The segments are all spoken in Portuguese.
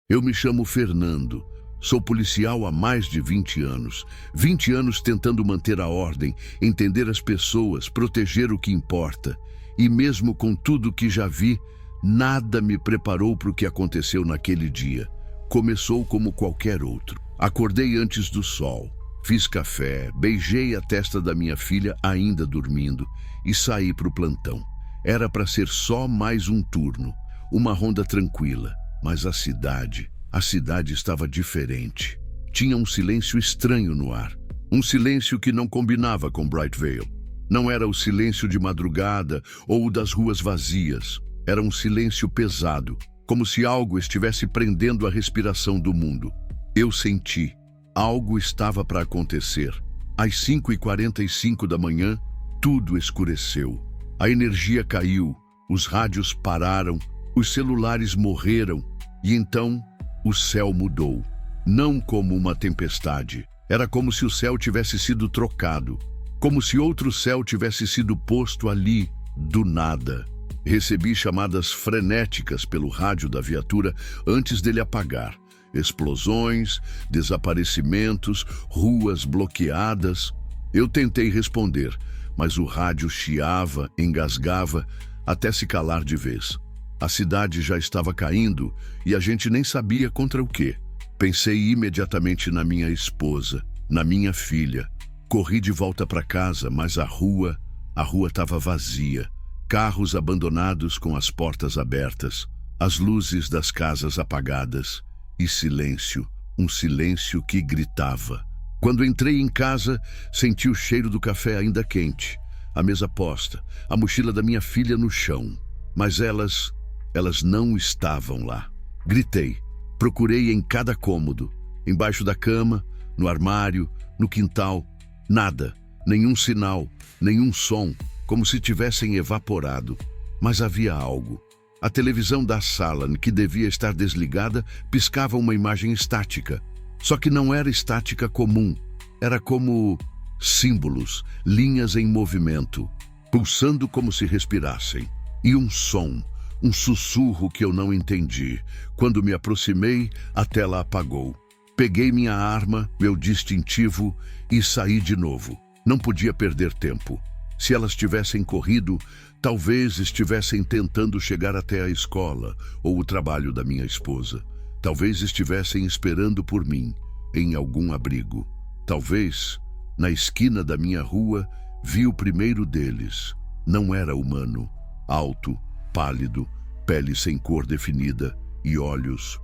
Eu me chamo Fernando. Sou policial há mais de 20 anos. 20 anos tentando manter a ordem, entender as pessoas, proteger o que importa. E mesmo com tudo que já vi, nada me preparou para o que aconteceu naquele dia. Começou como qualquer outro. Acordei antes do sol. Fiz café, beijei a testa da minha filha ainda dormindo e saí para o plantão. Era para ser só mais um turno, uma ronda tranquila, mas a cidade estava diferente. Tinha um silêncio estranho no ar, um silêncio que não combinava com Bright Vale. Não era o silêncio de madrugada ou o das ruas vazias, era um silêncio pesado, como se algo estivesse prendendo a respiração do mundo. Eu senti. Algo estava para acontecer. Às 5h45 da manhã, tudo escureceu. A energia caiu, os rádios pararam, os celulares morreram e então o céu mudou. Não como uma tempestade. Era como se o céu tivesse sido trocado. Como se outro céu tivesse sido posto ali, do nada. Recebi chamadas frenéticas pelo rádio da viatura antes dele apagar. Explosões, desaparecimentos, ruas bloqueadas. Eu tentei responder, mas o rádio chiava, engasgava, até se calar de vez. A cidade já estava caindo e a gente nem sabia contra o quê. Pensei imediatamente na minha esposa, na minha filha. Corri de volta para casa, mas a rua estava vazia. Carros abandonados com as portas abertas, as luzes das casas apagadas. E silêncio, um silêncio que gritava. Quando entrei em casa, senti o cheiro do café ainda quente, a mesa posta, a mochila da minha filha no chão. Mas elas não estavam lá. Gritei, procurei em cada cômodo, embaixo da cama, no armário, no quintal. Nada, nenhum sinal, nenhum som, como se tivessem evaporado. Mas havia algo. A televisão da sala, que devia estar desligada, piscava uma imagem estática. Só que não era estática comum. Era como símbolos, linhas em movimento, pulsando como se respirassem. E um som, um sussurro que eu não entendi. Quando me aproximei, a tela apagou. Peguei minha arma, meu distintivo, e saí de novo. Não podia perder tempo. Se elas tivessem corrido, talvez estivessem tentando chegar até a escola ou o trabalho da minha esposa. Talvez estivessem esperando por mim, em algum abrigo. Talvez, na esquina da minha rua, vi o primeiro deles. Não era humano. Alto, pálido, pele sem cor definida e olhos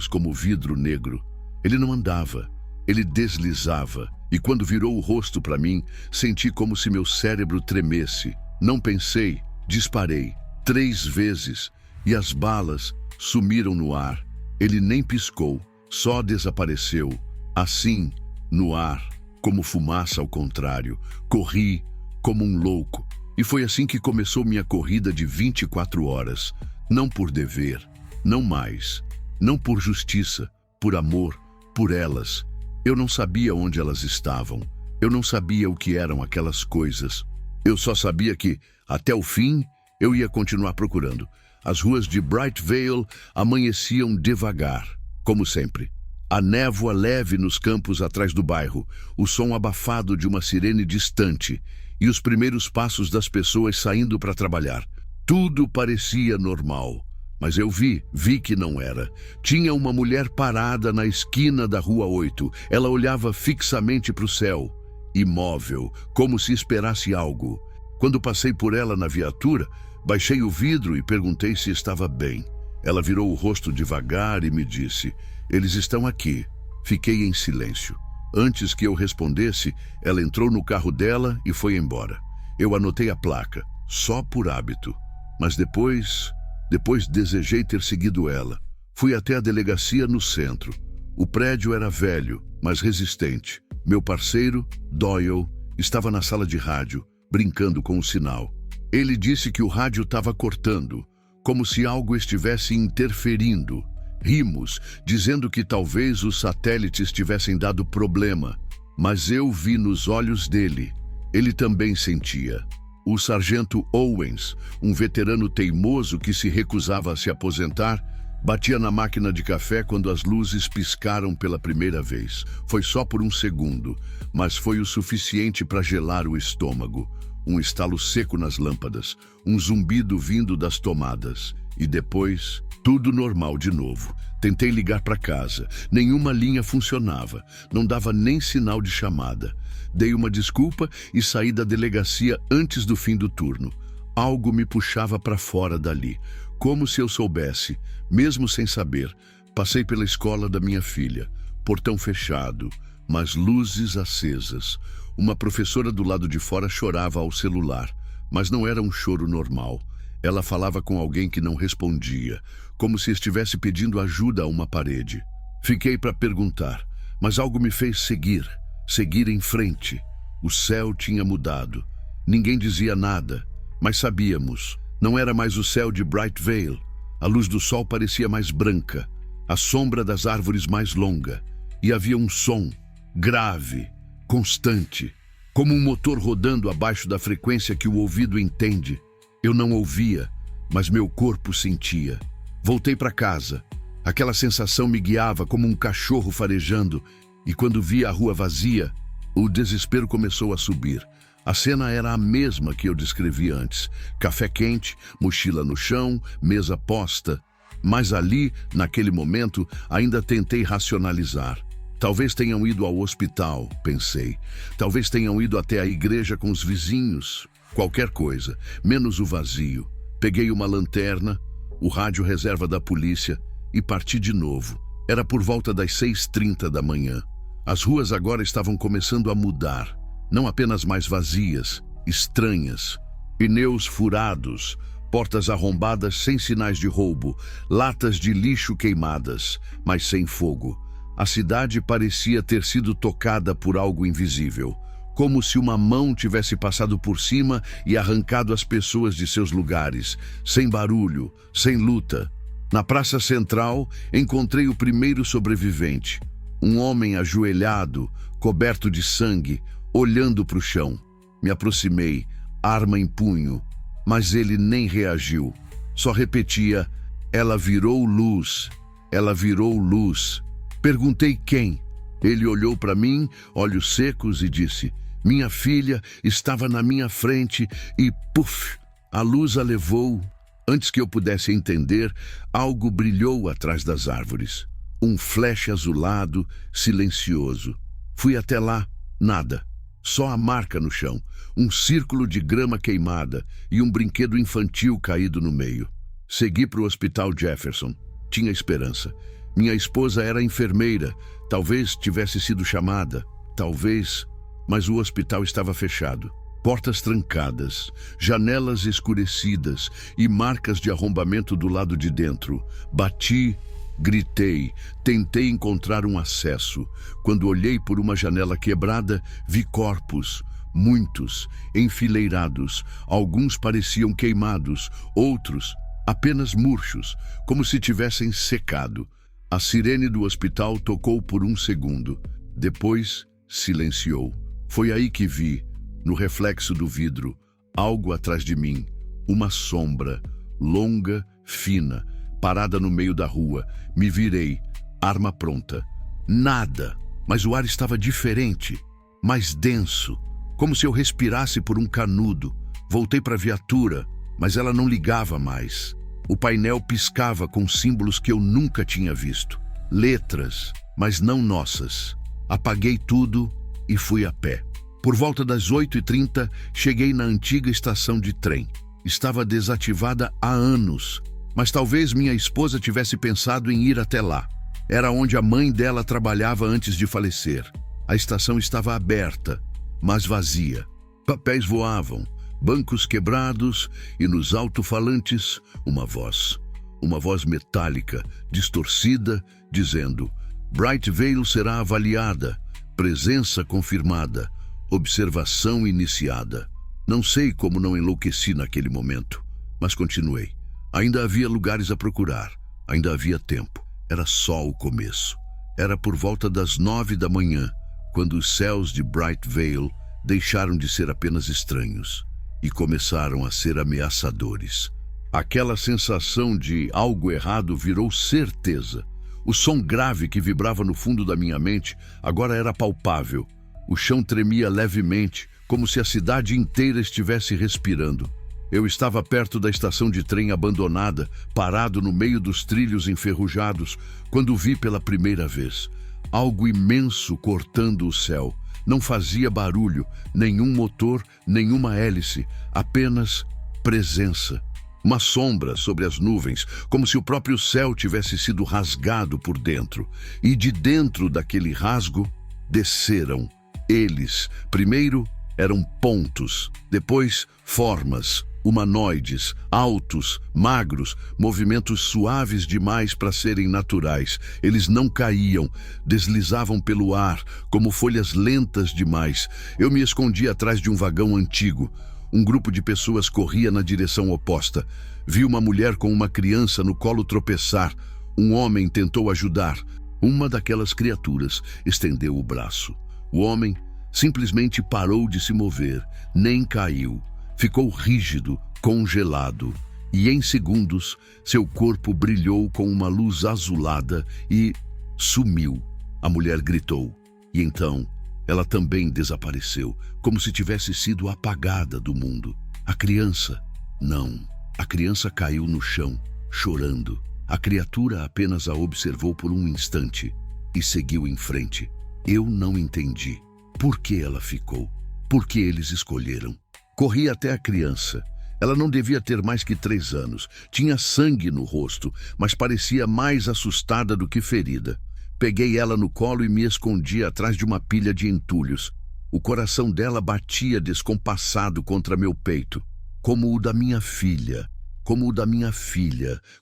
como vidro negro. Ele não andava, ele deslizava. E quando virou o rosto para mim, senti como se meu cérebro tremesse. Não pensei, disparei 3 vezes e as balas sumiram no ar. Ele nem piscou, só desapareceu. Assim, no ar, como fumaça ao contrário. Corri como um louco. E foi assim que começou minha corrida de 24 horas. Não por dever, não mais. Não por justiça, por amor, por elas. Eu não sabia onde elas estavam. Eu não sabia o que eram aquelas coisas. Eu só sabia que, até o fim, eu ia continuar procurando. As ruas de Bright Vale amanheciam devagar, como sempre. A névoa leve nos campos atrás do bairro, o som abafado de uma sirene distante e os primeiros passos das pessoas saindo para trabalhar. Tudo parecia normal. Mas eu vi que não era. Tinha uma mulher parada na esquina da Rua 8. Ela olhava fixamente para o céu, imóvel, como se esperasse algo. Quando passei por ela na viatura, baixei o vidro e perguntei se estava bem. Ela virou o rosto devagar e me disse: "Eles estão aqui." Fiquei em silêncio. Antes que eu respondesse, ela entrou no carro dela e foi embora. Eu anotei a placa, só por hábito. Mas depois desejei ter seguido ela. Fui até a delegacia no centro. O prédio era velho, mas resistente. Meu parceiro, Doyle, estava na sala de rádio, brincando com o sinal. Ele disse que o rádio estava cortando, como se algo estivesse interferindo. Rimos, dizendo que talvez os satélites tivessem dado problema, mas eu vi nos olhos dele. Ele também sentia. O sargento Owens, um veterano teimoso que se recusava a se aposentar, Batia na máquina de café quando as luzes piscaram pela primeira vez. Foi só por um segundo, mas foi o suficiente para gelar o estômago. Um estalo seco nas lâmpadas, um zumbido vindo das tomadas. E depois, tudo normal de novo. Tentei ligar para casa. Nenhuma linha funcionava. Não dava nem sinal de chamada. Dei uma desculpa e saí da delegacia antes do fim do turno. Algo me puxava para fora dali, como se eu soubesse, mesmo sem saber. Passei pela escola da minha filha. Portão fechado, mas luzes acesas. Uma professora do lado de fora chorava ao celular, mas não era um choro normal. Ela falava com alguém que não respondia, como se estivesse pedindo ajuda a uma parede. Fiquei para perguntar, mas algo me fez seguir em frente. O céu tinha mudado. Ninguém dizia nada, mas sabíamos. Não era mais o céu de Bright Vale. A luz do sol parecia mais branca, a sombra das árvores mais longa, e havia um som grave, constante, como um motor rodando abaixo da frequência que o ouvido entende. Eu não ouvia, mas meu corpo sentia. Voltei para casa. Aquela sensação me guiava como um cachorro farejando, e quando vi a rua vazia, o desespero começou a subir. A cena era a mesma que eu descrevi antes. Café quente, mochila no chão, mesa posta. Mas ali, naquele momento, ainda tentei racionalizar. Talvez tenham ido ao hospital, pensei. Talvez tenham ido até a igreja com os vizinhos. Qualquer coisa, menos o vazio. Peguei uma lanterna, o rádio reserva da polícia e parti de novo. Era por volta das 6h30 da manhã. As ruas agora estavam começando a mudar. Não apenas mais vazias, estranhas. Pneus furados, portas arrombadas sem sinais de roubo, latas de lixo queimadas, mas sem fogo. A cidade parecia ter sido tocada por algo invisível, como se uma mão tivesse passado por cima e arrancado as pessoas de seus lugares, sem barulho, sem luta. Na praça central, encontrei o primeiro sobrevivente. Um homem ajoelhado, coberto de sangue, olhando para o chão. Me aproximei, arma em punho, mas ele nem reagiu. Só repetia, ela virou luz, ela virou luz. Perguntei quem. Ele olhou para mim, olhos secos, e disse, minha filha estava na minha frente e, puf, a luz a levou. Antes que eu pudesse entender, algo brilhou atrás das árvores. Um flash azulado, silencioso. Fui até lá, nada. Só a marca no chão, um círculo de grama queimada e um brinquedo infantil caído no meio. Segui para o Hospital Jefferson. Tinha esperança. Minha esposa era enfermeira. Talvez tivesse sido chamada. Talvez. Mas o hospital estava fechado. Portas trancadas, janelas escurecidas e marcas de arrombamento do lado de dentro. Bati, gritei, tentei encontrar um acesso. Quando olhei por uma janela quebrada, vi corpos, muitos, enfileirados. Alguns pareciam queimados, outros apenas murchos, como se tivessem secado. A sirene do hospital tocou por um segundo. Depois, silenciou. Foi aí que vi, no reflexo do vidro, algo atrás de mim. Uma sombra, longa, fina, parada no meio da rua. Me virei, arma pronta. Nada, mas o ar estava diferente, mais denso, como se eu respirasse por um canudo. Voltei para a viatura, mas ela não ligava mais. O painel piscava com símbolos que eu nunca tinha visto. Letras, mas não nossas. Apaguei tudo e fui a pé. Por volta das 8h30, cheguei na antiga estação de trem. Estava desativada há anos, mas talvez minha esposa tivesse pensado em ir até lá. Era onde a mãe dela trabalhava antes de falecer. A estação estava aberta, mas vazia. Papéis voavam, bancos quebrados e nos alto-falantes uma voz metálica, distorcida, dizendo: Bright Vale será avaliada, presença confirmada, observação iniciada. Não sei como não enlouqueci naquele momento, mas continuei. Ainda havia lugares a procurar, ainda havia tempo. Era só o começo. Era por volta das 9 da manhã, quando os céus de Bright Vale deixaram de ser apenas estranhos e começaram a ser ameaçadores. Aquela sensação de algo errado virou certeza. O som grave que vibrava no fundo da minha mente agora era palpável. O chão tremia levemente, como se a cidade inteira estivesse respirando. Eu estava perto da estação de trem abandonada, parado no meio dos trilhos enferrujados, quando vi pela primeira vez. Algo imenso cortando o céu. Não fazia barulho, nenhum motor, nenhuma hélice, apenas presença. Uma sombra sobre as nuvens, como se o próprio céu tivesse sido rasgado por dentro. E de dentro daquele rasgo, desceram. Eles, primeiro, eram pontos, depois formas, humanoides, altos, magros, movimentos suaves demais para serem naturais. Eles não caíam, deslizavam pelo ar, como folhas lentas demais. Eu me escondi atrás de um vagão antigo. Um grupo de pessoas corria na direção oposta. Vi uma mulher com uma criança no colo tropeçar. Um homem tentou ajudar. Uma daquelas criaturas estendeu o braço. O homem simplesmente parou de se mover, nem caiu. Ficou rígido, congelado. E em segundos, seu corpo brilhou com uma luz azulada e sumiu. A mulher gritou. E então, ela também desapareceu, como se tivesse sido apagada do mundo. A criança, não. A criança caiu no chão, chorando. A criatura apenas a observou por um instante e seguiu em frente. Eu não entendi. Por que ela ficou? Por que eles escolheram? Corri até a criança. Ela não devia ter mais que 3 anos. Tinha sangue no rosto, mas parecia mais assustada do que ferida. Peguei ela no colo e me escondi atrás de uma pilha de entulhos. O coração dela batia descompassado contra meu peito, como o da minha filha,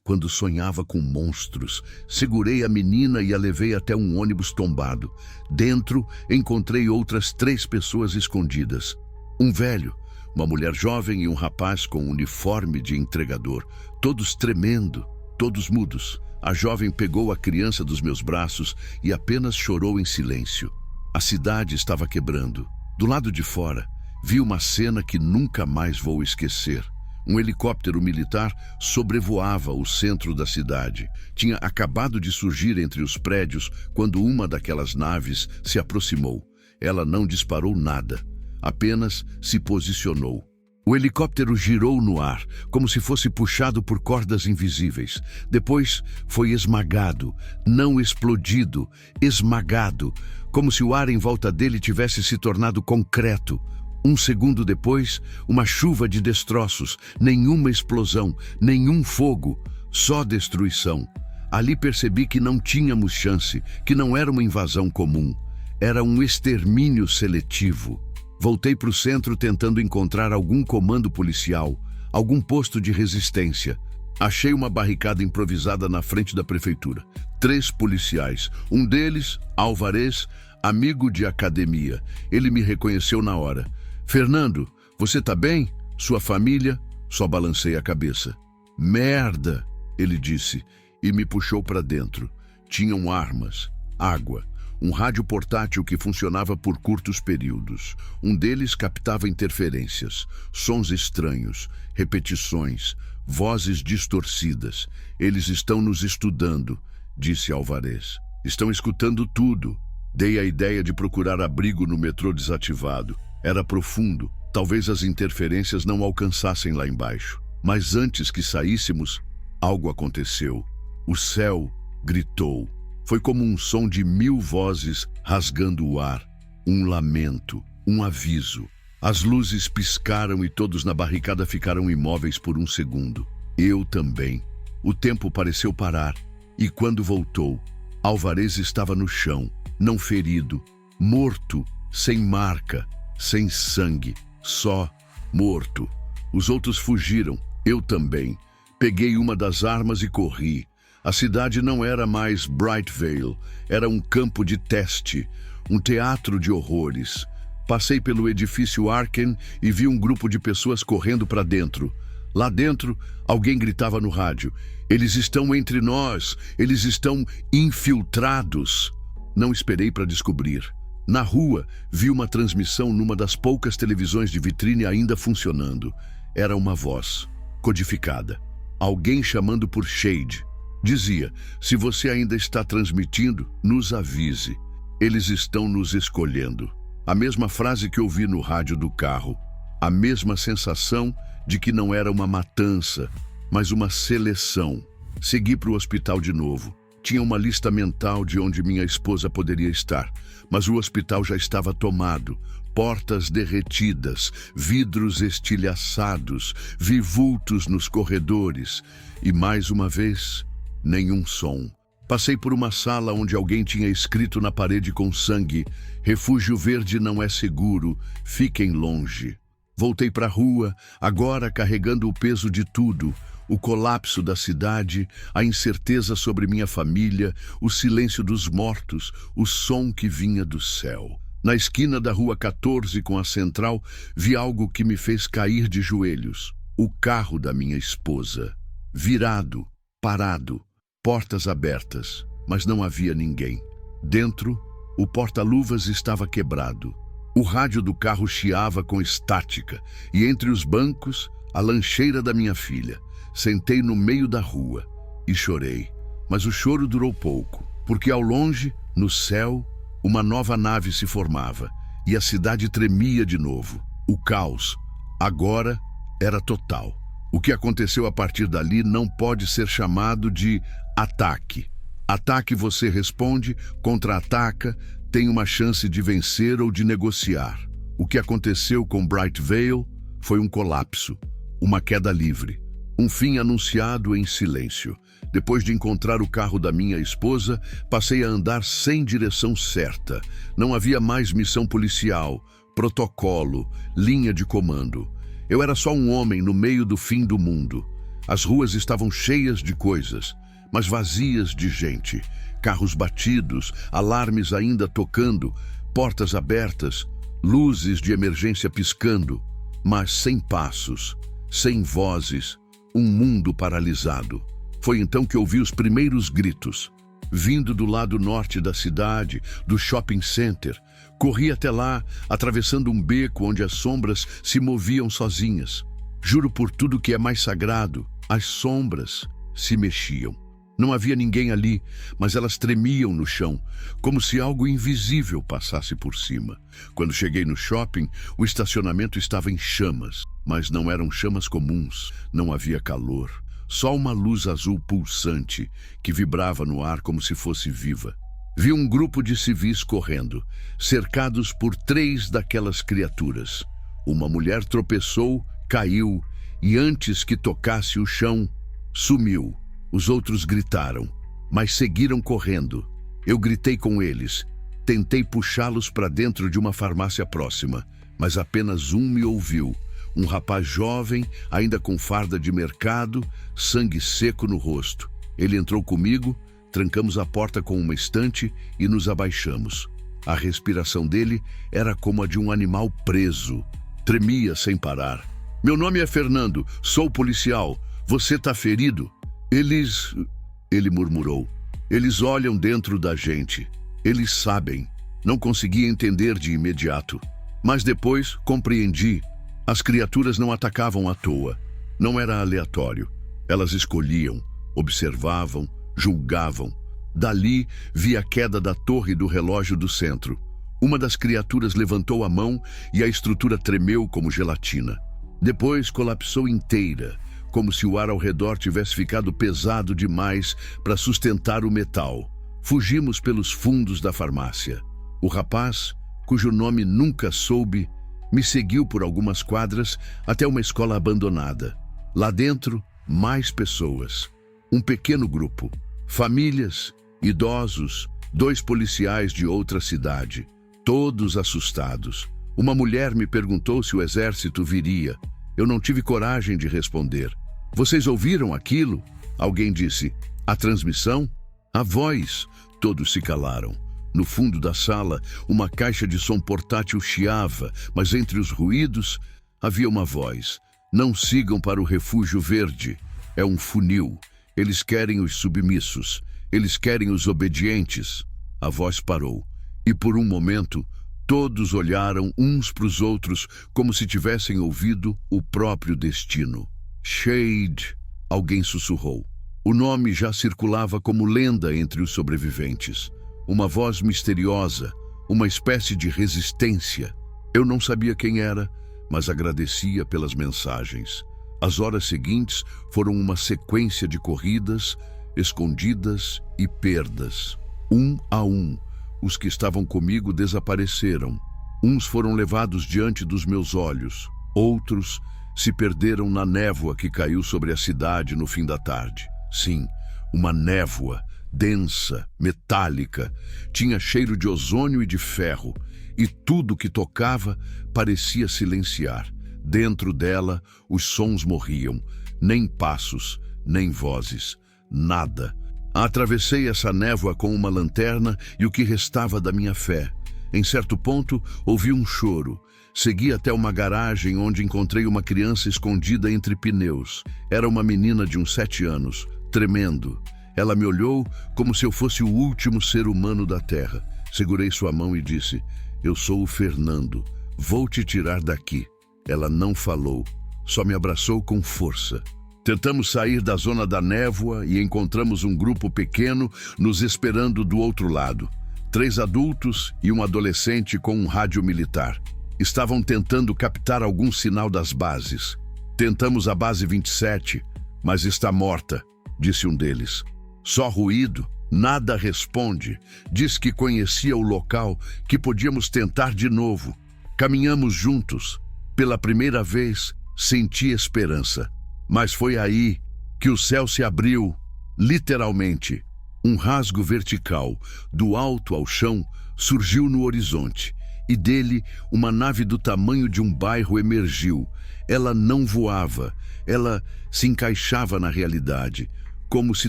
quando sonhava com monstros. Segurei a menina e a levei até um ônibus tombado. Dentro, encontrei outras 3 pessoas escondidas. Um velho, uma mulher jovem e um rapaz com um uniforme de entregador, todos tremendo, todos mudos. A jovem pegou a criança dos meus braços e apenas chorou em silêncio. A cidade estava quebrando. Do lado de fora, vi uma cena que nunca mais vou esquecer. Um helicóptero militar sobrevoava o centro da cidade. Tinha acabado de surgir entre os prédios quando uma daquelas naves se aproximou. Ela não disparou nada, apenas se posicionou. O helicóptero girou no ar, como se fosse puxado por cordas invisíveis. Depois foi esmagado, não explodido, esmagado, como se o ar em volta dele tivesse se tornado concreto. Um segundo depois, uma chuva de destroços, nenhuma explosão, nenhum fogo, só destruição. Ali percebi que não tínhamos chance, que não era uma invasão comum, era um extermínio seletivo. Voltei para o centro tentando encontrar algum comando policial, algum posto de resistência. Achei uma barricada improvisada na frente da prefeitura. 3 policiais, um deles, Álvarez, amigo de academia. Ele me reconheceu na hora. Fernando, você tá bem? Sua família? Só balancei a cabeça. Merda, ele disse e me puxou para dentro. Tinham armas, água, um rádio portátil que funcionava por curtos períodos. Um deles captava interferências, sons estranhos, repetições, vozes distorcidas. Eles estão nos estudando, disse Álvarez. Estão escutando tudo. Dei a ideia de procurar abrigo no metrô desativado. Era profundo, talvez as interferências não alcançassem lá embaixo. Mas antes que saíssemos, algo aconteceu. O céu gritou. Foi como um som de 1000 vozes rasgando o ar. Um lamento, um aviso. As luzes piscaram e todos na barricada ficaram imóveis por um segundo. Eu também. O tempo pareceu parar. E quando voltou, Álvarez estava no chão, não ferido, morto, sem marca, sem sangue, só morto. Os outros fugiram, eu também. Peguei uma das armas e corri. A cidade não era mais Brightvale, era um campo de teste, um teatro de horrores. Passei pelo edifício Arken e vi um grupo de pessoas correndo para dentro. Lá dentro, alguém gritava no rádio. Eles estão entre nós, eles estão infiltrados. Não esperei para descobrir. Na rua, vi uma transmissão numa das poucas televisões de vitrine ainda funcionando. Era uma voz, codificada. Alguém chamando por Shade. Dizia: se você ainda está transmitindo, nos avise. Eles estão nos escolhendo. A mesma frase que ouvi no rádio do carro. A mesma sensação de que não era uma matança, mas uma seleção. Segui para o hospital de novo. Tinha uma lista mental de onde minha esposa poderia estar, mas o hospital já estava tomado. Portas derretidas, vidros estilhaçados, vi vultos nos corredores. E mais uma vez, nenhum som. Passei por uma sala onde alguém tinha escrito na parede com sangue: refúgio verde não é seguro, fiquem longe. Voltei para a rua, agora carregando o peso de tudo. O colapso da cidade, a incerteza sobre minha família, o silêncio dos mortos, o som que vinha do céu. Na esquina da rua 14 com a central, vi algo que me fez cair de joelhos. O carro da minha esposa. Virado, parado, portas abertas, mas não havia ninguém. Dentro, o porta-luvas estava quebrado. O rádio do carro chiava com estática, e entre os bancos, a lancheira da minha filha. Sentei no meio da rua e chorei, mas o choro durou pouco, porque ao longe, no céu, uma nova nave se formava e a cidade tremia de novo. O caos, agora, era total. O que aconteceu a partir dali não pode ser chamado de ataque. Ataque você responde, contra-ataca, tem uma chance de vencer ou de negociar. O que aconteceu com Bright Vale foi um colapso, uma queda livre. Um fim anunciado em silêncio. Depois de encontrar o carro da minha esposa, passei a andar sem direção certa. Não havia mais missão policial, protocolo, linha de comando. Eu era só um homem no meio do fim do mundo. As ruas estavam cheias de coisas, mas vazias de gente. Carros batidos, alarmes ainda tocando, portas abertas, luzes de emergência piscando, mas sem passos, sem vozes. Um mundo paralisado. Foi então que ouvi os primeiros gritos. Vindo do lado norte da cidade, do shopping center, corri até lá, atravessando um beco onde as sombras se moviam sozinhas. Juro por tudo que é mais sagrado, as sombras se mexiam. Não havia ninguém ali, mas elas tremiam no chão, como se algo invisível passasse por cima. Quando cheguei no shopping, o estacionamento estava em chamas, mas não eram chamas comuns, não havia calor, só uma luz azul pulsante que vibrava no ar como se fosse viva. Vi um grupo de civis correndo, cercados por 3 daquelas criaturas. Uma mulher tropeçou, caiu e antes que tocasse o chão, sumiu. Os outros gritaram, mas seguiram correndo. Eu gritei com eles. Tentei puxá-los para dentro de uma farmácia próxima, mas apenas um me ouviu. Um rapaz jovem, ainda com farda de mercado, sangue seco no rosto. Ele entrou comigo, trancamos a porta com uma estante e nos abaixamos. A respiração dele era como a de um animal preso. Tremia sem parar. Meu nome é Fernando, sou policial. Você está ferido? Ele murmurou. Eles olham dentro da gente. Eles sabem. Não conseguia entender de imediato. Mas depois compreendi. As criaturas não atacavam à toa. Não era aleatório. Elas escolhiam, observavam, julgavam. Dali vi a queda da torre do relógio do centro. Uma das criaturas levantou a mão e a estrutura tremeu como gelatina. Depois colapsou inteira, como se o ar ao redor tivesse ficado pesado demais para sustentar o metal. Fugimos pelos fundos da farmácia. O rapaz, cujo nome nunca soube, me seguiu por algumas quadras até uma escola abandonada. Lá dentro, mais pessoas. Um pequeno grupo. Famílias, idosos, 2 policiais de outra cidade. Todos assustados. Uma mulher me perguntou se o exército viria. Eu não tive coragem de responder. Vocês ouviram aquilo? Alguém disse. A transmissão? A voz. Todos se calaram. No fundo da sala, uma caixa de som portátil chiava, mas entre os ruídos havia uma voz. Não sigam para o refúgio verde. É um funil. Eles querem os submissos. Eles querem os obedientes. A voz parou. E por um momento, todos olharam uns para os outros como se tivessem ouvido o próprio destino. Shade, Alguém sussurrou. O nome já circulava como lenda entre os sobreviventes. Uma voz misteriosa, uma espécie de resistência. Eu não sabia quem era, mas agradecia pelas mensagens. As horas seguintes foram uma sequência de corridas, escondidas e perdas. Um a um, os que estavam comigo desapareceram. Uns foram levados diante dos meus olhos, outros se perderam na névoa que caiu sobre a cidade no fim da tarde. Sim, uma névoa, densa, metálica, tinha cheiro de ozônio e de ferro, e tudo que tocava parecia silenciar. Dentro dela, os sons morriam, nem passos, nem vozes, nada. Atravessei essa névoa com uma lanterna e o que restava da minha fé. Em certo ponto, ouvi um choro. Segui até uma garagem onde encontrei uma criança escondida entre pneus. Era uma menina de uns 7 anos, tremendo. Ela me olhou como se eu fosse o último ser humano da Terra. Segurei sua mão e disse: "Eu sou o Fernando. Vou te tirar daqui." Ela não falou, só me abraçou com força. Tentamos sair da zona da névoa e encontramos um grupo pequeno nos esperando do outro lado. 3 adultos e um adolescente com um rádio militar. Estavam tentando captar algum sinal das bases. "Tentamos a base 27, mas está morta", disse um deles. "Só ruído, nada responde. Diz que conhecia o local, que podíamos tentar de novo." Caminhamos juntos. Pela primeira vez, senti esperança. Mas foi aí que o céu se abriu, literalmente. Um rasgo vertical, do alto ao chão, surgiu no horizonte, e dele uma nave do tamanho de um bairro emergiu. Ela não voava, ela se encaixava na realidade, como se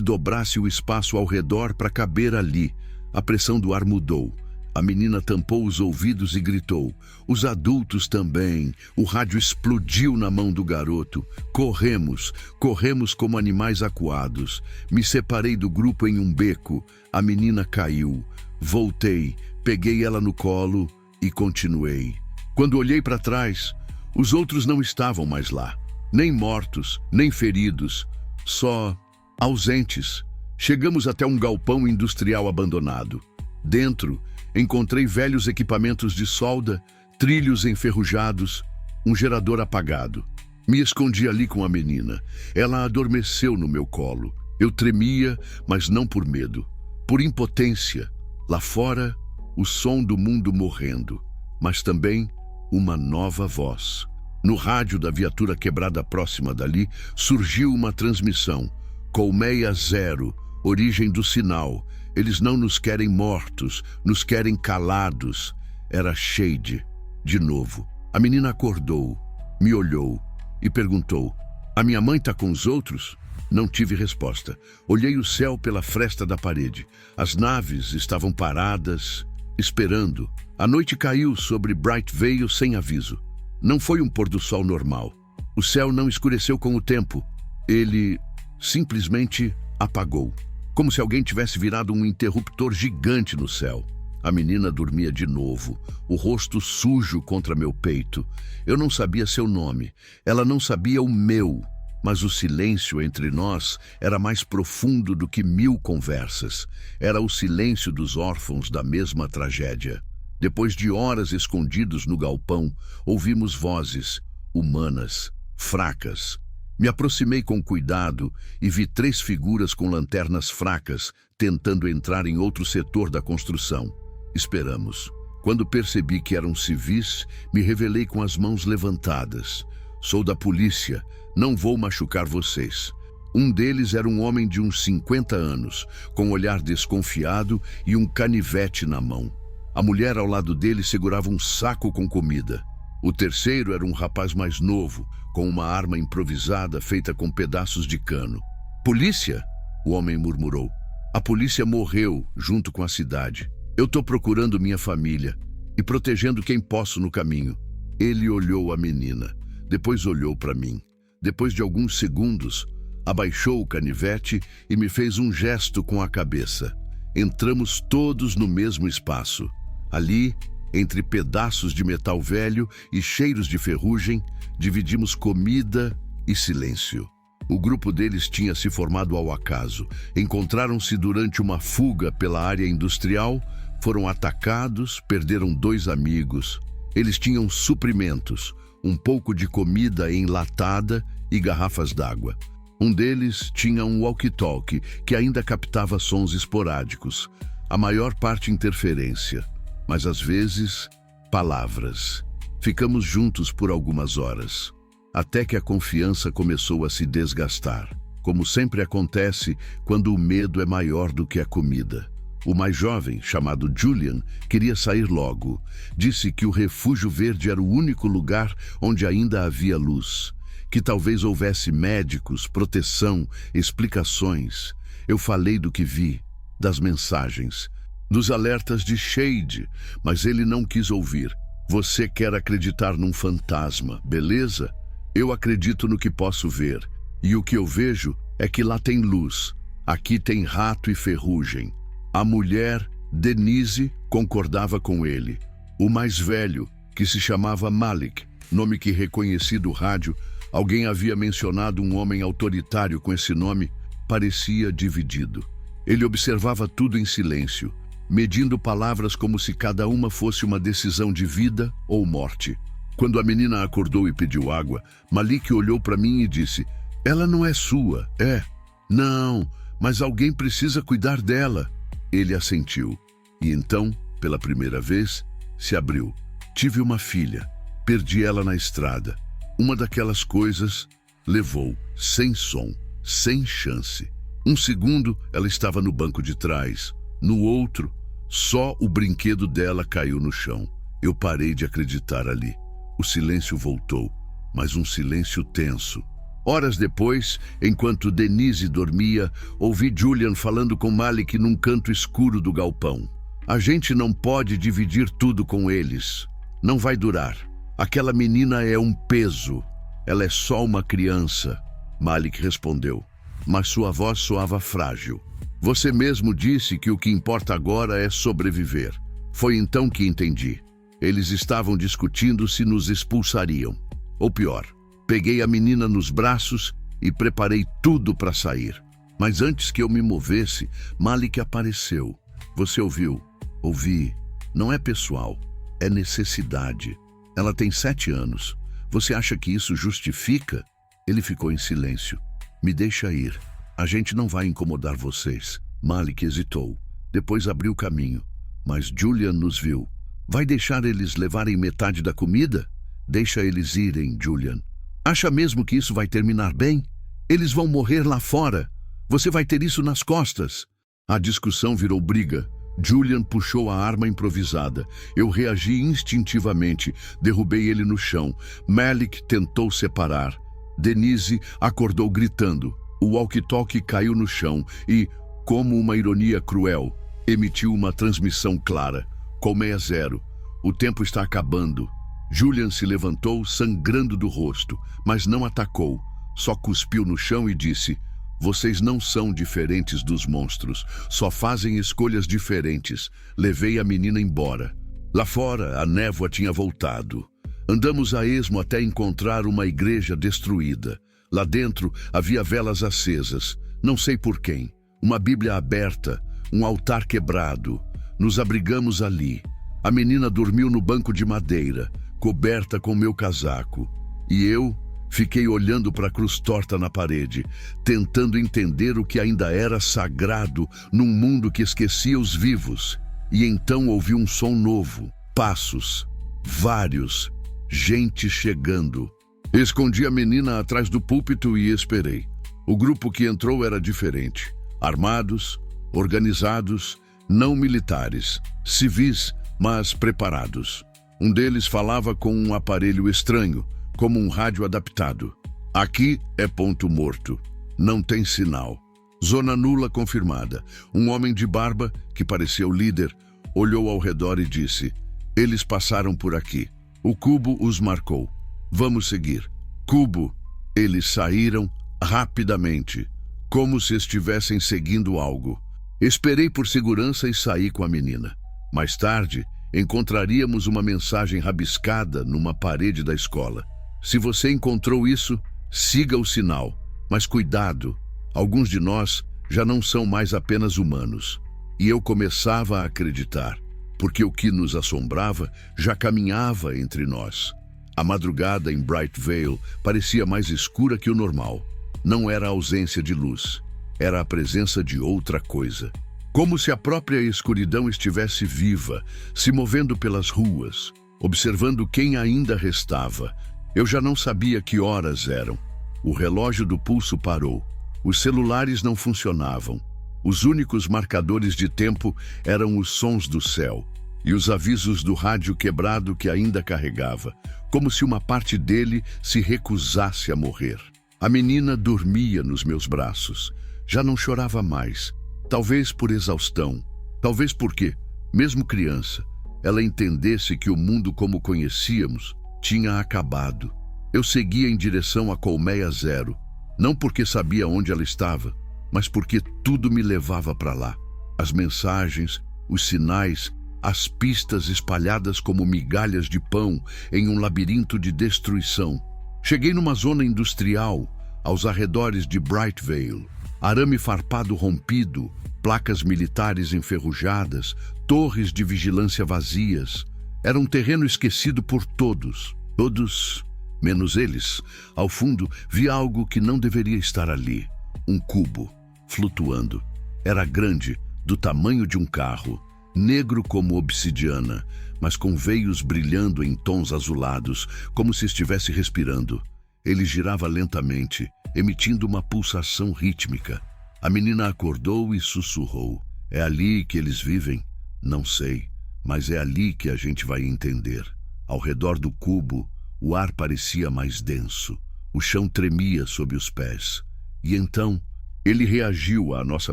dobrasse o espaço ao redor para caber ali. A pressão do ar mudou. A menina tampou os ouvidos e gritou. Os adultos também. O rádio explodiu na mão do garoto. Corremos como animais acuados. Me separei do grupo em um beco. A menina caiu. Voltei, peguei ela no colo e continuei. Quando olhei para trás, os outros não estavam mais lá. Nem mortos, nem feridos. Só ausentes. Chegamos até um galpão industrial abandonado. Dentro, encontrei velhos equipamentos de solda, trilhos enferrujados, um gerador apagado. Me escondi ali com a menina. Ela adormeceu no meu colo. Eu tremia, mas não por medo, por impotência. Lá fora, o som do mundo morrendo, mas também uma nova voz. No rádio da viatura quebrada próxima dali, surgiu uma transmissão. "Colmeia 0, origem do sinal. Eles não nos querem mortos, nos querem calados." Era Shade, de novo. A menina acordou, me olhou e perguntou: "A minha mãe está com os outros?" Não tive resposta. Olhei o céu pela fresta da parede. As naves estavam paradas, esperando. A noite caiu sobre Bright Vale sem aviso. Não foi um pôr-do-sol normal. O céu não escureceu com o tempo. Ele simplesmente apagou. Como se alguém tivesse virado um interruptor gigante no céu. A menina dormia de novo, o rosto sujo contra meu peito. Eu não sabia seu nome, ela não sabia o meu, mas o silêncio entre nós era mais profundo do que 1000 conversas. Era o silêncio dos órfãos da mesma tragédia. Depois de horas escondidos no galpão, ouvimos vozes, humanas, fracas. Me aproximei com cuidado e vi 3 figuras com lanternas fracas tentando entrar em outro setor da construção. Esperamos. Quando percebi que eram civis, me revelei com as mãos levantadas. "Sou da polícia, não vou machucar vocês." Um deles era um homem de uns 50 anos, com um olhar desconfiado e um canivete na mão. A mulher ao lado dele segurava um saco com comida. O terceiro era um rapaz mais novo, com uma arma improvisada feita com pedaços de cano. "Polícia?" o homem murmurou. "A polícia morreu junto com a cidade. Eu estou procurando minha família e protegendo quem posso no caminho." Ele olhou a menina, depois olhou para mim. Depois de alguns segundos, abaixou o canivete e me fez um gesto com a cabeça. Entramos todos no mesmo espaço. Ali, entre pedaços de metal velho e cheiros de ferrugem, dividimos comida e silêncio. O grupo deles tinha se formado ao acaso. Encontraram-se durante uma fuga pela área industrial, foram atacados, perderam 2 amigos. Eles tinham suprimentos, um pouco de comida enlatada e garrafas d'água. Um deles tinha um walkie-talkie que ainda captava sons esporádicos, a maior parte interferência, mas às vezes palavras. Ficamos juntos por algumas horas, até que a confiança começou a se desgastar, como sempre acontece quando o medo é maior do que a comida. O mais jovem, chamado Julian, queria sair logo. Disse que o Refúgio Verde era o único lugar onde ainda havia luz, que talvez houvesse médicos, proteção, explicações. Eu falei do que vi, das mensagens, dos alertas de Shade, mas ele não quis ouvir. Você quer acreditar num fantasma, beleza? Eu acredito no que posso ver, e o que eu vejo é que lá tem luz, aqui tem rato e ferrugem. A mulher, Denise, concordava com ele. O mais velho, que se chamava Malik, nome que reconheci do rádio, alguém havia mencionado um homem autoritário com esse nome, parecia dividido. Ele observava tudo em silêncio, medindo palavras como se cada uma fosse uma decisão de vida ou morte. Quando a menina acordou e pediu água, Malik olhou para mim e disse: "Ela não é sua, é?" "Não, mas alguém precisa cuidar dela." Ele assentiu. E então, pela primeira vez, se abriu. "Tive uma filha. Perdi ela na estrada. Uma daquelas coisas levou, sem som, sem chance. Um segundo, ela estava no banco de trás. No outro, só o brinquedo dela caiu no chão. Eu parei de acreditar ali. O silêncio voltou, mas um silêncio tenso. Horas depois, enquanto Denise dormia, ouvi Julian falando com Malik num canto escuro do galpão. "A gente não pode dividir tudo com eles. Não vai durar. Aquela menina é um peso. Ela é só uma criança." Malik respondeu, mas sua voz soava frágil. "Você mesmo disse que o que importa agora é sobreviver." Foi então que entendi. Eles estavam discutindo se nos expulsariam. Ou pior, peguei a menina nos braços e preparei tudo para sair. Mas antes que eu me movesse, Malik apareceu. "Você ouviu?" "Ouvi. Não é pessoal, é necessidade. Ela tem 7 anos. Você acha que isso justifica?" Ele ficou em silêncio. "Me deixa ir. A gente não vai incomodar vocês." Malik hesitou. Depois abriu caminho. Mas Julian nos viu. "Vai deixar eles levarem metade da comida?" "Deixa eles irem, Julian." "Acha mesmo que isso vai terminar bem? Eles vão morrer lá fora. Você vai ter isso nas costas." A discussão virou briga. Julian puxou a arma improvisada. Eu reagi instintivamente. Derrubei ele no chão. Malik tentou separar. Denise acordou gritando. O walkie-talkie caiu no chão e, como uma ironia cruel, emitiu uma transmissão clara. Colmeia 0. O tempo está acabando. Julian se levantou, sangrando do rosto, mas não atacou. Só cuspiu no chão e disse: "Vocês não são diferentes dos monstros. Só fazem escolhas diferentes. Levei a menina embora." Lá fora, a névoa tinha voltado. Andamos a esmo até encontrar uma igreja destruída. Lá dentro havia velas acesas. Não sei por quem. Uma Bíblia aberta. Um altar quebrado. Nos abrigamos ali. A menina dormiu no banco de madeira, coberta com meu casaco. E eu fiquei olhando para a cruz torta na parede, tentando entender o que ainda era sagrado num mundo que esquecia os vivos. E então ouvi um som novo. Passos. Vários. Gente chegando. Escondi a menina atrás do púlpito e esperei. O grupo que entrou era diferente. Armados, organizados, não militares, civis, mas preparados. Um deles falava com um aparelho estranho, como um rádio adaptado. "Aqui é ponto morto. Não tem sinal. Zona nula confirmada." Um homem de barba, que parecia o líder, olhou ao redor e disse: "Eles passaram por aqui. O cubo os marcou. Vamos seguir." Cubo. Eles saíram rapidamente, como se estivessem seguindo algo. Esperei por segurança e saí com a menina. Mais tarde, encontraríamos uma mensagem rabiscada numa parede da escola. "Se você encontrou isso, siga o sinal. Mas cuidado, alguns de nós já não são mais apenas humanos. E eu começava a acreditar, porque o que nos assombrava já caminhava entre nós. A madrugada em Bright Vale parecia mais escura que o normal. Não era a ausência de luz, era a presença de outra coisa. Como se a própria escuridão estivesse viva, se movendo pelas ruas, observando quem ainda restava. Eu já não sabia que horas eram. O relógio do pulso parou. Os celulares não funcionavam. Os únicos marcadores de tempo eram os sons do céu e os avisos do rádio quebrado que ainda carregava, como se uma parte dele se recusasse a morrer. A menina dormia nos meus braços. Já não chorava mais. Talvez por exaustão. Talvez porque, mesmo criança, ela entendesse que o mundo como o conhecíamos tinha acabado. Eu seguia em direção à Colmeia Zero, não porque sabia onde ela estava, mas porque tudo me levava para lá. As mensagens, os sinais, as pistas espalhadas como migalhas de pão em um labirinto de destruição. Cheguei numa zona industrial, aos arredores de Bright Vale. Arame farpado rompido, placas militares enferrujadas, torres de vigilância vazias. Era um terreno esquecido por todos. Todos, menos eles. Ao fundo, vi algo que não deveria estar ali. Um cubo, flutuando. Era grande, do tamanho de um carro. Negro como obsidiana, mas com veios brilhando em tons azulados, como se estivesse respirando. Ele girava lentamente, emitindo uma pulsação rítmica. A menina acordou e sussurrou. É ali que eles vivem? Não sei, mas é ali que a gente vai entender. Ao redor do cubo, o ar parecia mais denso. O chão tremia sob os pés. E então, ele reagiu à nossa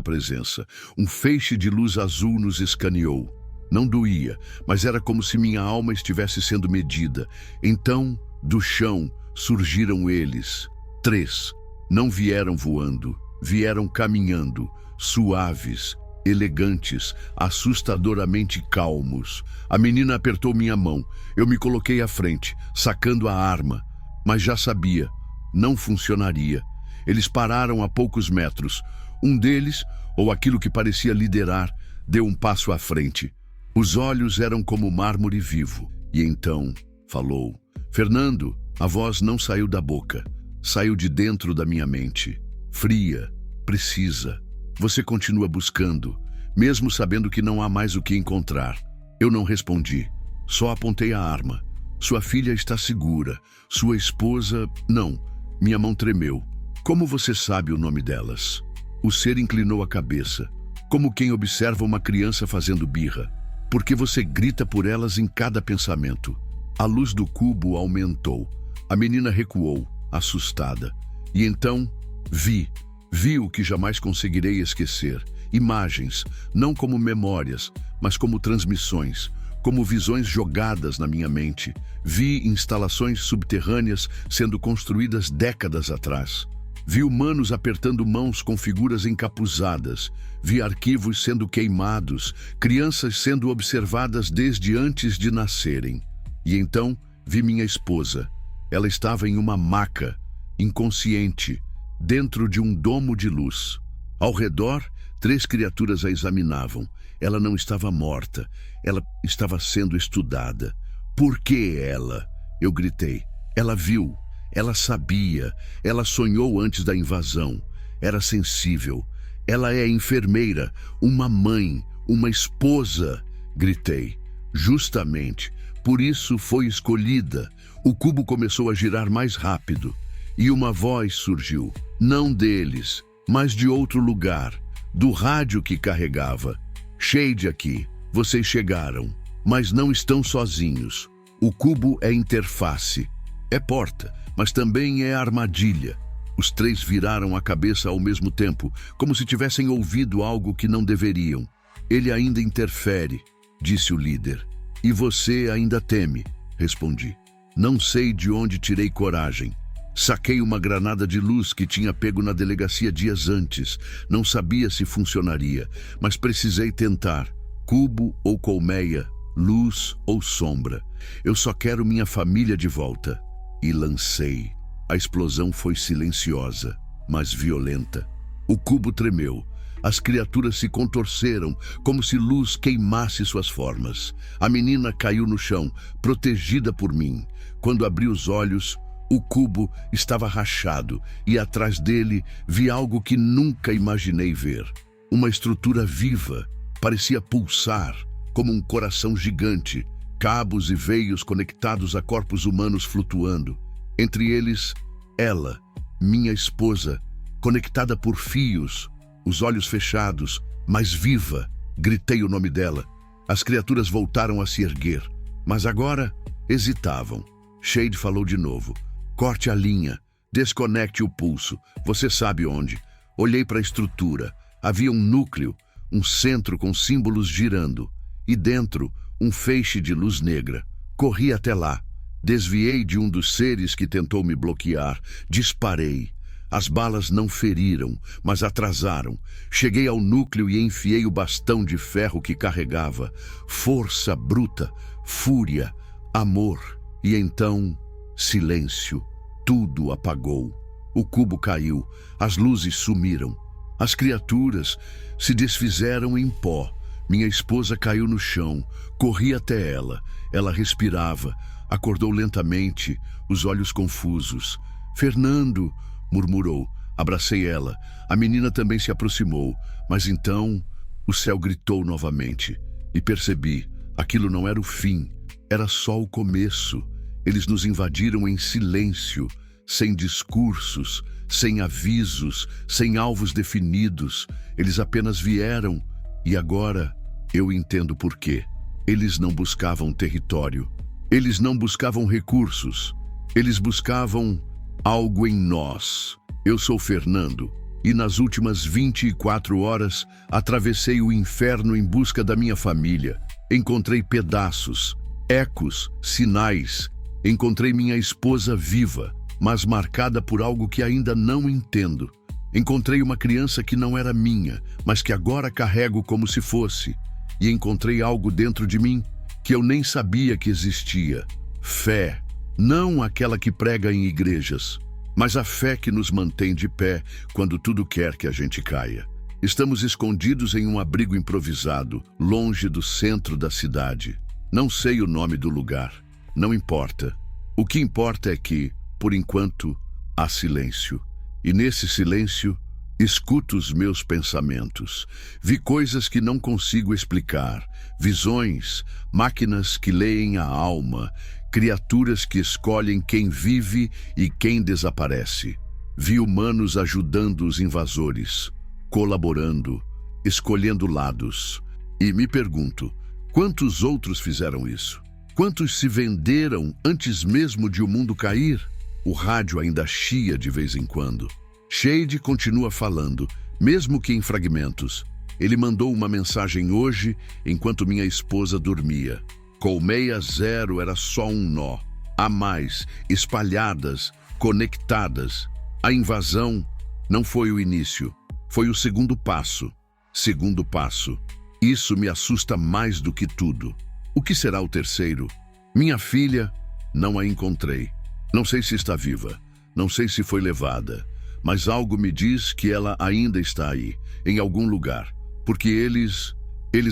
presença. Um feixe de luz azul nos escaneou. Não doía, mas era como se minha alma estivesse sendo medida. Então, do chão, surgiram eles. 3. Não vieram voando, vieram caminhando, suaves, elegantes, assustadoramente calmos. A menina apertou minha mão. Eu me coloquei à frente, sacando a arma. Mas já sabia, não funcionaria. Eles pararam a poucos metros. Um deles, ou aquilo que parecia liderar, deu um passo à frente. Os olhos eram como mármore vivo. E então, falou. Fernando, a voz não saiu da boca. Saiu de dentro da minha mente. Fria, precisa. Você continua buscando, mesmo sabendo que não há mais o que encontrar. Eu não respondi. Só apontei a arma. Sua filha está segura. Sua esposa... Não. Minha mão tremeu. Como você sabe o nome delas? O ser inclinou a cabeça, como quem observa uma criança fazendo birra. Porque você grita por elas em cada pensamento. A luz do cubo aumentou. A menina recuou, assustada. E então, vi o que jamais conseguirei esquecer. Imagens, não como memórias, mas como transmissões, como visões jogadas na minha mente. Vi instalações subterrâneas sendo construídas décadas atrás. Vi humanos apertando mãos com figuras encapuzadas. Vi arquivos sendo queimados, crianças sendo observadas desde antes de nascerem. E então, vi minha esposa. Ela estava em uma maca, inconsciente, dentro de um domo de luz. Ao redor, 3 criaturas a examinavam. Ela não estava morta, ela estava sendo estudada. Por que ela? Eu gritei. Ela viu, ela sabia, ela sonhou antes da invasão. Era sensível. Ela é enfermeira, uma mãe, uma esposa, gritei. Justamente, por isso foi escolhida. O cubo começou a girar mais rápido. E uma voz surgiu, não deles, mas de outro lugar, do rádio que carregava. Shade aqui, vocês chegaram, mas não estão sozinhos. O cubo é interface, é porta, mas também é armadilha. Os 3 viraram a cabeça ao mesmo tempo, como se tivessem ouvido algo que não deveriam. Ele ainda interfere, disse o líder. E você ainda teme, respondi. Não sei de onde tirei coragem. Saquei uma granada de luz que tinha pego na delegacia dias antes. Não sabia se funcionaria, mas precisei tentar. Cubo ou colmeia, luz ou sombra. Eu só quero minha família de volta. E lancei. A explosão foi silenciosa. mas violenta. O cubo tremeu. As criaturas se contorceram, como se luz queimasse suas formas. A menina caiu no chão, protegida por mim. Quando abri os olhos, o cubo estava rachado e atrás dele vi algo que nunca imaginei ver. Uma estrutura viva, parecia pulsar, como um coração gigante, cabos e veios conectados a corpos humanos flutuando. Entre eles, ela, minha esposa, conectada por fios, os olhos fechados, mas viva. Gritei o nome dela. As criaturas voltaram a se erguer, mas agora hesitavam. Shade falou de novo. Corte a linha, desconecte o pulso, você sabe onde. Olhei para a estrutura. Havia um núcleo, um centro com símbolos girando, e dentro, um feixe de luz negra. Corri até lá. Desviei de um dos seres que tentou me bloquear. Disparei. As balas não feriram, mas atrasaram. Cheguei ao núcleo e enfiei o bastão de ferro que carregava. Força bruta, fúria, amor. E então, silêncio. Tudo apagou. O cubo caiu, as luzes sumiram. As criaturas se desfizeram em pó. Minha esposa caiu no chão. Corri até ela. Ela respirava. Acordou lentamente, os olhos confusos. Fernando, murmurou. Abracei ela. A menina também se aproximou. Mas então, o céu gritou novamente. E percebi, aquilo não era o fim. Era só o começo. Eles nos invadiram em silêncio, sem discursos, sem avisos, sem alvos definidos. Eles apenas vieram. E agora, eu entendo por quê. Eles não buscavam território. Eles não buscavam recursos. Eles buscavam algo em nós. Eu sou Fernando, e nas últimas 24 horas atravessei o inferno em busca da minha família. Encontrei pedaços, ecos, sinais. Encontrei minha esposa viva, mas marcada por algo que ainda não entendo. Encontrei uma criança que não era minha, mas que agora carrego como se fosse. E encontrei algo dentro de mim que eu nem sabia que existia. Fé. Não aquela que prega em igrejas, mas a fé que nos mantém de pé quando tudo quer que a gente caia. Estamos escondidos em um abrigo improvisado, longe do centro da cidade. Não sei o nome do lugar. Não importa. O que importa é que, por enquanto, há silêncio. E nesse silêncio, escuto os meus pensamentos. Vi coisas que não consigo explicar. Visões, máquinas que leem a alma, criaturas que escolhem quem vive e quem desaparece. Vi humanos ajudando os invasores, colaborando, escolhendo lados. E me pergunto, quantos outros fizeram isso? Quantos se venderam antes mesmo de o mundo cair? O rádio ainda chia de vez em quando. Shade continua falando, mesmo que em fragmentos. Ele mandou uma mensagem hoje, enquanto minha esposa dormia. Colmeia Zero era só um nó. Há mais, espalhadas, conectadas. A invasão não foi o início, foi o segundo passo. Segundo passo. Isso me assusta mais do que tudo. O que será o terceiro? Minha filha, não a encontrei. Não sei se está viva, não sei se foi levada, mas algo me diz que ela ainda está aí, em algum lugar, porque eles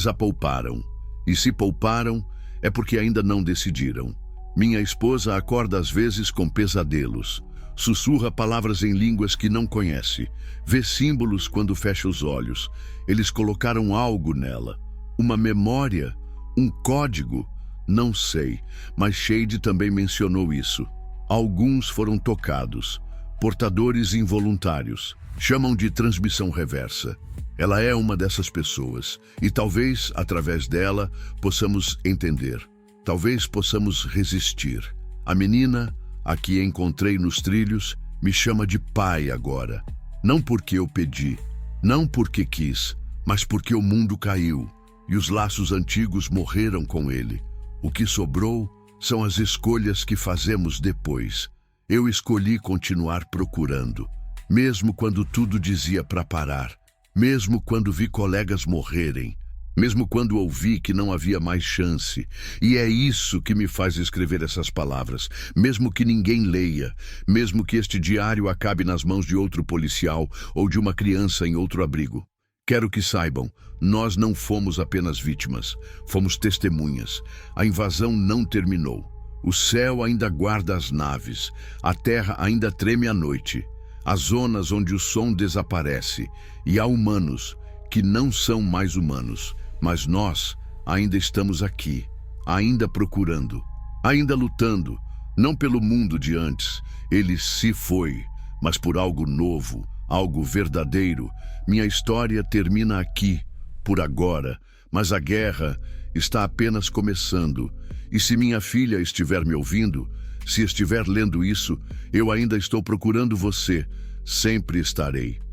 a pouparam. E se pouparam, é porque ainda não decidiram. Minha esposa acorda às vezes com pesadelos, sussurra palavras em línguas que não conhece, vê símbolos quando fecha os olhos. Eles colocaram algo nela, uma memória, um código, não sei, mas Shade também mencionou isso. Alguns foram tocados, portadores involuntários, chamam de transmissão reversa. Ela é uma dessas pessoas, e talvez, através dela, possamos entender. Talvez possamos resistir. A menina, a que encontrei nos trilhos, me chama de pai agora. Não porque eu pedi, não porque quis, mas porque o mundo caiu, e os laços antigos morreram com ele. O que sobrou são as escolhas que fazemos depois. Eu escolhi continuar procurando, mesmo quando tudo dizia para parar, mesmo quando vi colegas morrerem, mesmo quando ouvi que não havia mais chance. E é isso que me faz escrever essas palavras, mesmo que ninguém leia, mesmo que este diário acabe nas mãos de outro policial ou de uma criança em outro abrigo. Quero que saibam, nós não fomos apenas vítimas, fomos testemunhas. A invasão não terminou. O céu ainda guarda as naves, a terra ainda treme à noite. Há zonas onde o som desaparece, e há humanos que não são mais humanos. Mas nós ainda estamos aqui, ainda procurando, ainda lutando, não pelo mundo de antes, ele se foi, mas por algo novo, algo verdadeiro. Minha história termina aqui, por agora, mas a guerra está apenas começando. E se minha filha estiver me ouvindo, se estiver lendo isso, eu ainda estou procurando você, sempre estarei.